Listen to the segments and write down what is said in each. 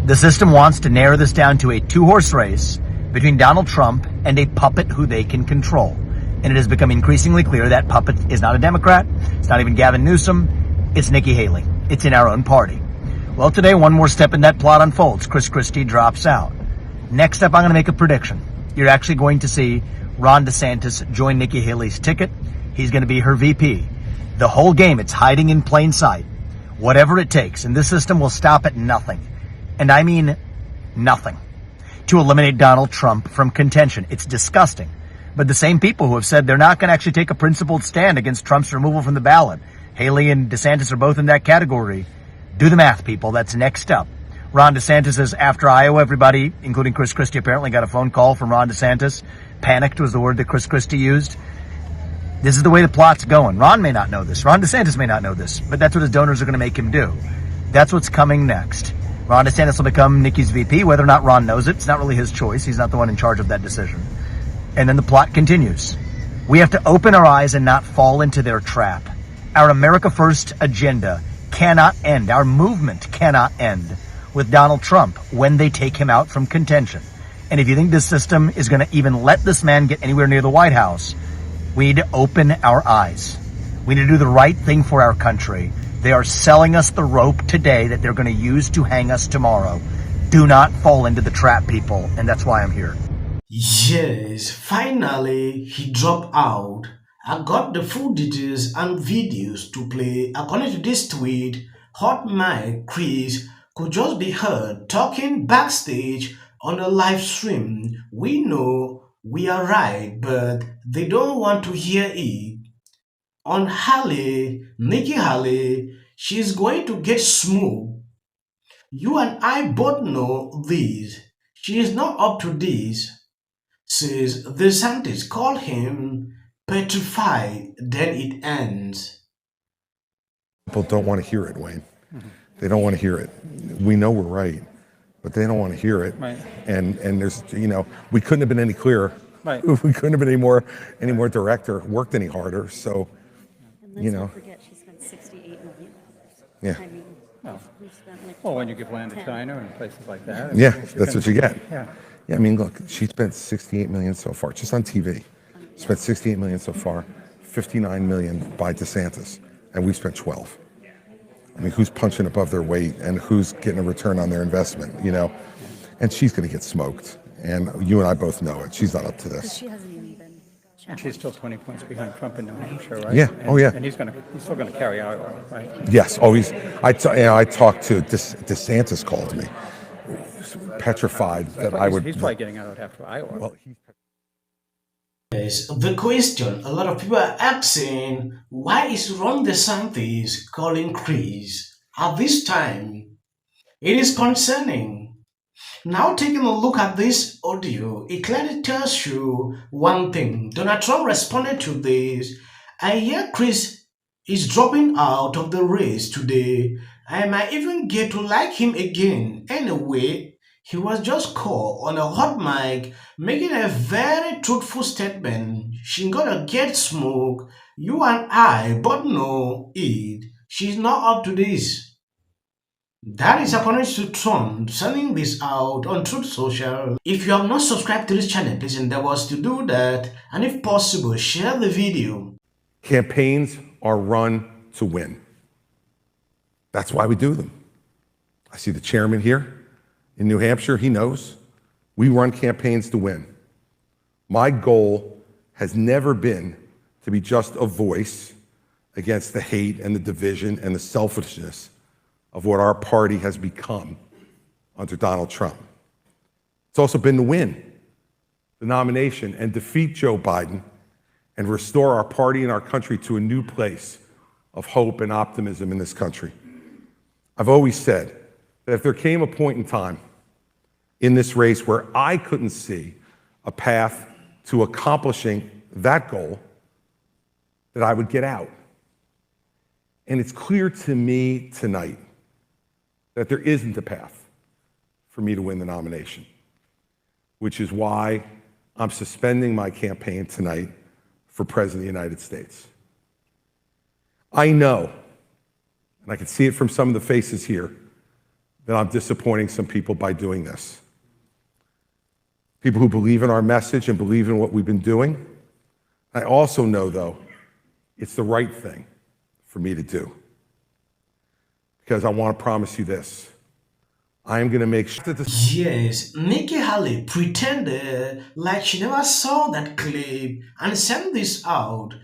The system wants to narrow this down to a two-horse race between Donald Trump and a puppet who they can control. And it has become increasingly clear that puppet is not a Democrat. It's not even Gavin Newsom. It's Nikki Haley. It's in our own party. Well, today, one more step in that plot unfolds. Christie drops out. Next up, I'm going to make a prediction. You're actually going to see Ron DeSantis join Nikki Haley's ticket. He's going to be her VP. The whole game, it's hiding in plain sight. Whatever it takes. And this system will stop at nothing. And I mean nothing. To eliminate Donald Trump from contention. It's disgusting. But the same people who have said they're not going to actually take a principled stand against Trump's removal from the ballot. Haley and DeSantis are both in that category. Do the math, people. That's next up. Ron DeSantis says after Iowa, everybody, including Christie, apparently got a phone call from Ron DeSantis. Panicked was the word that Christie used. This is the way the plot's going. Ron may not know this. Ron DeSantis may not know this. But that's what his donors are going to make him do. That's what's coming next. Ron DeSantis will become Nikki's VP, whether or not Ron knows it. It's not really his choice. He's not the one in charge of that decision. And then the plot continues. We have to open our eyes and not fall into their trap. Our America First agenda cannot end. Our movement cannot end with Donald Trump when they take him out from contention. And if you think this system is going to even let this man get anywhere near the White House, we need to open our eyes. We need to do the right thing for our country. They are selling us the rope today that they're going to use to hang us tomorrow. Do not fall into the trap, people. And that's why I'm here. Yes, finally he dropped out. I got the full details and videos to play. According to this tweet, Hot Mike Chris could just be heard talking backstage on the live stream. We know we are right, but they don't want to hear it. On Haley, Nikki Haley, she's going to get smooth. You and I both know this. She is not up to this. Says DeSantis call him petrified, then it ends. People don't want to hear it, Wayne. They don't want to hear it. We know we're right, but they don't want to hear it. Right. And there's, we couldn't have been any clearer. Right. We couldn't have been any more direct or worked any harder. So, And let's not forget she spent $68 million. Yeah. I mean, we spent like Well, when you give land to China and places like that. Yeah, that's what you get. Yeah. Yeah, I mean, look, she spent $68 million so far, just on TV. Spent $68 million so far, $59 million by DeSantis, and we spent 12. I mean, who's punching above their weight and who's getting a return on their investment, And she's going to get smoked, and you and I both know it. She's not up to this. she hasn't even been And she's still 20 points behind Trump in New Hampshire, right? Yeah. And, Oh, yeah. And he's still going to carry Iowa, right? Yes, always. I talked to DeSantis called me, petrified that I would. He's probably getting out after Iowa. Well, Yes, the question a lot of people are asking, why is Ron DeSantis calling Chris at this time? It is concerning. Now taking a look at this audio, it clearly tells you one thing. Donald Trump responded to this. I hear Chris is dropping out of the race today. I might even get to like him again. Anyway, he was just caught on a hot mic making a very truthful statement. She gonna get smoke. You and I both know it. She's not up to this. That is according to Trump sending this out on Truth Social. If you have not subscribed to this channel, please endeavor to do that. And if possible, share the video. campaigns are run to win. That's why we do them. I see the chairman here in New Hampshire, he knows. We run campaigns to win. My goal has never been to be just a voice against the hate and the division and the selfishness of what our party has become under Donald Trump. It's also been to win the nomination and defeat Joe Biden and restore our party and our country to a new place of hope and optimism in this country. I've always said that if there came a point in time in this race where I couldn't see a path to accomplishing that goal, that I would get out. And it's clear to me tonight that there isn't a path for me to win the nomination, which is why I'm suspending my campaign tonight for President of the United States. I know, and I can see it from some of the faces here, that I'm disappointing some people by doing this. People who believe in our message and believe in what we've been doing. I also know, though, it's the right thing for me to do. Because I want to promise you this. I am going to make sure that this. Yes, Nikki Haley pretended like she never saw that clip and sent this out.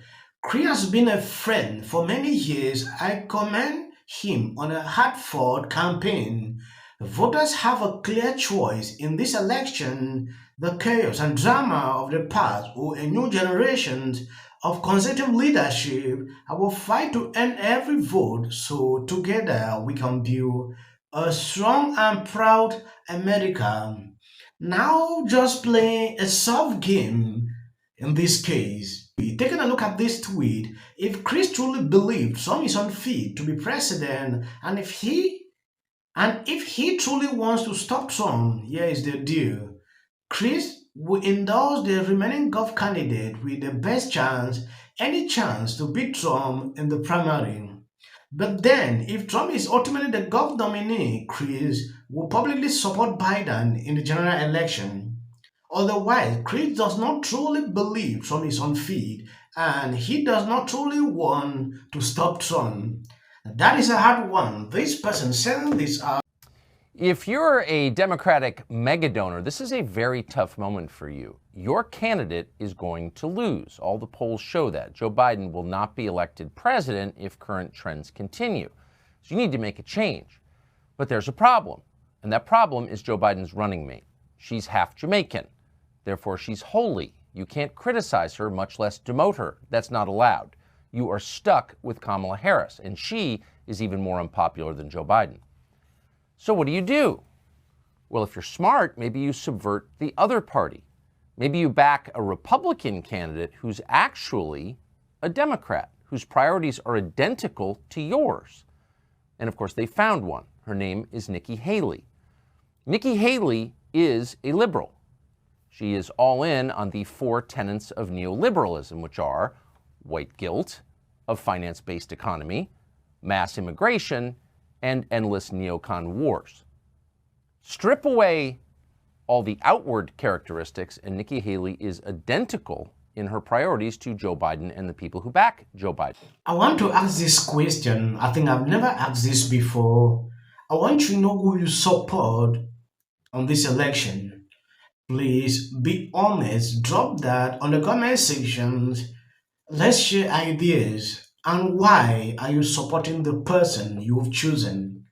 Chris has been a friend for many years. I commend him on a hard-fought campaign. Voters have a clear choice in this election. The chaos and drama of the past or a new generation of conservative leadership. I will fight to earn every vote so together we can build a strong and proud America. Now just playing a soft game in this case. Taking a look at this tweet, if Chris truly believed Trump is unfit to be president, and if he truly wants to stop Trump, here is the deal. Chris will endorse the remaining gov candidate with the best chance, any chance to beat Trump in the primary. But then, if Trump is ultimately the gov nominee, Chris will publicly support Biden in the general election. Otherwise, Chris does not truly believe Trump is unfit and he does not truly want to stop Trump. That is a hard one. This person sent this out. If you're a Democratic mega donor, this is a very tough moment for you. Your candidate is going to lose. All the polls show that. Joe Biden will not be elected president if current trends continue. So you need to make a change. But there's a problem, and that problem is Joe Biden's running mate. She's half Jamaican. Therefore, she's holy. You can't criticize her, much less demote her. That's not allowed. You are stuck with Kamala Harris, and she is even more unpopular than Joe Biden. So what do? Well, if you're smart, maybe you subvert the other party. Maybe you back a Republican candidate who's actually a Democrat, whose priorities are identical to yours. And of course, they found one. Her name is Nikki Haley. Nikki Haley is a liberal. She is all in on the 4 tenets of neoliberalism, which are white guilt, a finance-based economy, mass immigration, and endless neocon wars. Strip away all the outward characteristics, and Nikki Haley is identical in her priorities to Joe Biden and the people who back Joe Biden. I want to ask this question. I think I've never asked this before. I want to know who you support on this election. Please be honest. Drop that on the comment sections. Let's share ideas. And why are you supporting the person you've chosen?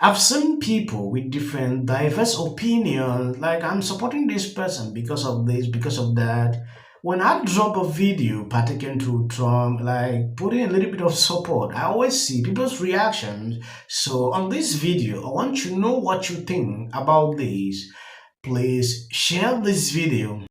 I've seen people with different diverse opinions, like I'm supporting this person because of this, because of that. When I drop a video pertaining to Trump, like putting a little bit of support, I always see people's reactions. So on this video, I want you to know what you think about this. Please share this video.